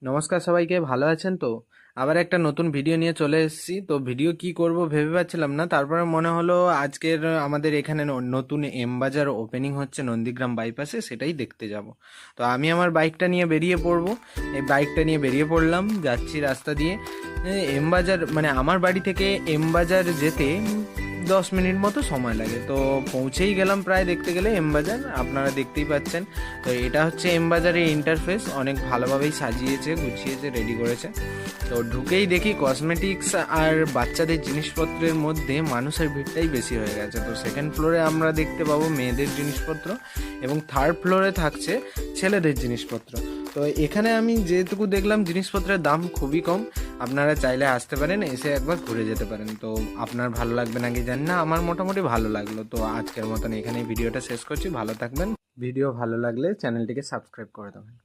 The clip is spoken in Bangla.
নমস্কার সবাইকে, ভালো আছেন তো? আবার একটা নতুন ভিডিও নিয়ে চলে এসেছি। তো ভিডিও কি করব ভেবে পাচ্ছিলাম না, তারপরে মনে হলো আজকের আমাদের এখানে নতুন এম বাজার ওপেনিং হচ্ছে নন্দীগ্রাম বাইপাসে, সেটাই দেখতে যাব। তো আমি আমার বাইকটা নিয়ে বেরিয়ে পড়ব। এই বাইকটা নিয়ে বেরিয়ে পড়লাম, যাচ্ছি রাস্তা দিয়ে। এম বাজার মানে আমার বাড়ি থেকে এম বাজার যেতে 10 মিনিট মতো সময় লাগে। তো পৌঁছেই গেলাম প্রায়, দেখতে গেলে এম বাজার আপনারা দেখতেই পাচ্ছেন। তো এটা হচ্ছে এম বাজারের ইন্টারফেস, অনেক ভালোভাবেই সাজিয়েছে, গুছিয়েছে, রেডি করেছে। তো ঢুকেই দেখি কসমেটিক্স আর বাচ্চাদের জিনিসপত্রের মধ্যে মানুষের ভিড়টাই বেশি হয়ে গেছে। তো সেকেন্ড ফ্লোরে আমরা দেখতে পাবো মেয়েদের জিনিসপত্র, এবং থার্ড ফ্লোরে থাকছে ছেলেদের জিনিসপত্র। তো এখানে আমি যেটুকু দেখলাম জিনিসপত্রের দাম খুবই কম। আপনারা চাইলে আসতে পারেন, এসে একবার ঘুরে যেতে পারেন। তো আপনার ভালো লাগবে নাকি জানি না, আমার মোটামুটি ভালো লাগলো। তো আজকের মতন এখানেই ভিডিওটা শেষ করছি, ভালো থাকবেন। ভিডিও ভালো লাগলে চ্যানেলটিকে সাবস্ক্রাইব করে দেবেন।